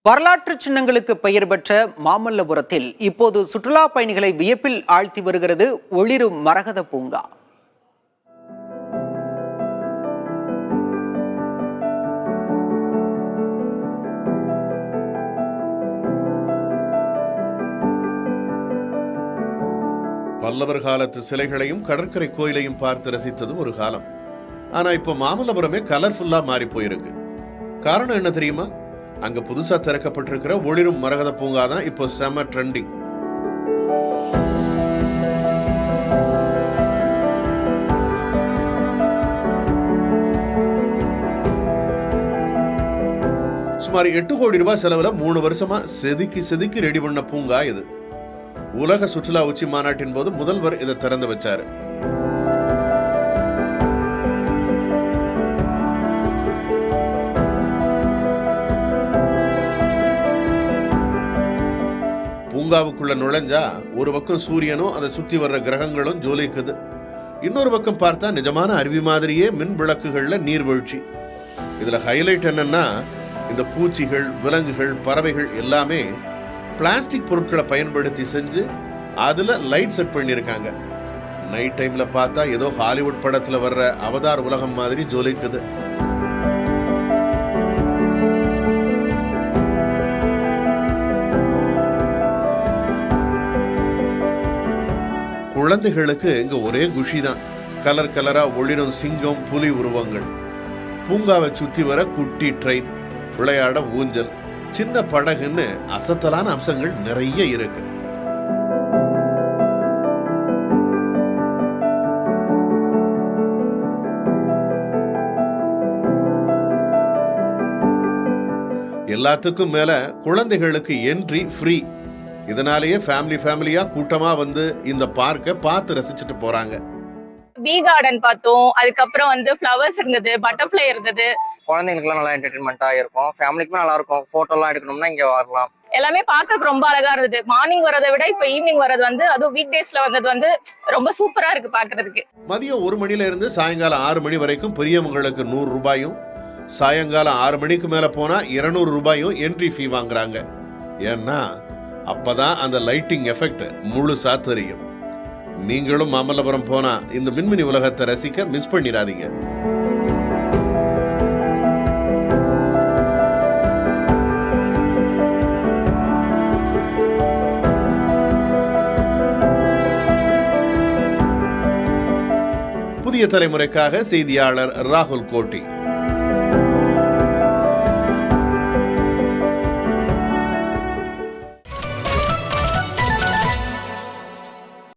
வரலாற்று சின்னங்களுக்கு பெயர் பெற்ற மாமல்லபுரத்தில் இப்போது சுற்றுலா பயணிகளை வியப்பில் ஆழ்த்தி வருகிறது ஒளிரும் மரகத பூங்கா. பல்லவர் காலத்து சிலைகளையும் கடற்கரை கோயிலையும் பார்த்து ரசித்தது ஒரு காலம். ஆனா இப்ப மாமல்லபுரமே கலர்ஃபுல்லா மாறி போயிருக்கு. காரணம் என்ன தெரியுமா? அங்க புதுசா திறக்கப்பட்டிருக்கிற ஒளிரும் மரகத பூங்கா தான் இப்போ செம ட்ரெண்டிங். சுமார் 8 கோடி ரூபாய் செலவுல 3 வருஷமா செதுக்கி ரெடி பண்ண பூங்கா இது. உலக சுற்றுலா உச்சி மாநாட்டின் போது முதல்வர் இதை திறந்து வச்சாரு. பூங்காவுக்குள்ள நுழைஞ்சா ஒரு பக்கம் சூரியனும் அதை சுத்தி வர்ற கிரகங்களும் ஜொலிக்குது. இன்னொரு பக்கம் பார்த்தா நிஜமான அருவி மாதிரியே மின் விளக்குகள்ல நீர்வீழ்ச்சி. இதுல ஹைலைட் என்னன்னா, இந்த பூச்சிகள், விலங்குகள், பறவைகள் எல்லாமே பிளாஸ்டிக் பொருட்களை பயன்படுத்தி செஞ்சு அதுல லைட் செட் பண்ணிருக்காங்க. நைட் டைம்ல பார்த்தா ஏதோ ஹாலிவுட் படத்துல வர்ற அவதார் உலகம் மாதிரி ஜொலிக்குது. குழந்தைகளுக்கு இங்க ஒரே குஷி தான். கலர் கலரா ஒளிரும் சிங்கம், புலி உருவங்கள், பூங்காவை சுத்தி வர குட்டி ட்ரெயின், விளையாட ஊஞ்சல், சின்ன படகுன்னு அசத்தலான அம்சங்கள் நிறைய இருக்கு. எல்லாத்துக்கும் மேல குழந்தைகளுக்கு என்ட்ரி ஃப்ரீ. இதனாலேயே ஃபேமிலியா கூட்டமா வந்து இந்த பார்க்க பார்த்து ரசிச்சுட்டு போறாங்க. பீ கார்டன் பார்த்தோம், அதுக்கப்புறம் வந்து ஃப்ளவர்ஸ் இருந்தது, பட்டர்ஃப்ளை இருந்தது. குழந்தைங்களுக்குலாம் நல்லா என்டர்டைன்மெண்டா இருக்கும், ஃபேமிலிக்குமே நல்லா இருக்கும். போட்டோலாம் எடுக்கணும்னா இங்க வரலாம். எல்லாமே பார்க்கறதுக்கு ரொம்ப அழகா இருந்தது. மார்னிங் வரதை விட இப்ப ஈவினிங் வரது வந்து, அதுவும் வீக் டேஸ்ல வந்தது வந்து ரொம்ப சூப்பரா இருக்கு பாக்குறதுக்கு. மதியம் 1 மணில இருந்து சாயங்காலம் 6 மணி வரைக்கும் பெரியவங்களுக்கு 100 ரூபாயும், சாயங்காலம் 6 மணிக்கு மேல போனா 200 ரூபாயும் என்ட்ரி ஃபீ வாங்குறாங்க. ஏன்னா அப்பதான் அந்த லைட்டிங் எஃபெக்ட் முழுசா தெரியும். நீங்களும் மாமல்லபுரம் போனா இந்த மின்மினி உலகத்தை ரசிக்க மிஸ் பண்ணிடாதீங்க. புதிய தலைமுறைக்காக செய்தியாளர் ராகுல் கோட்டி.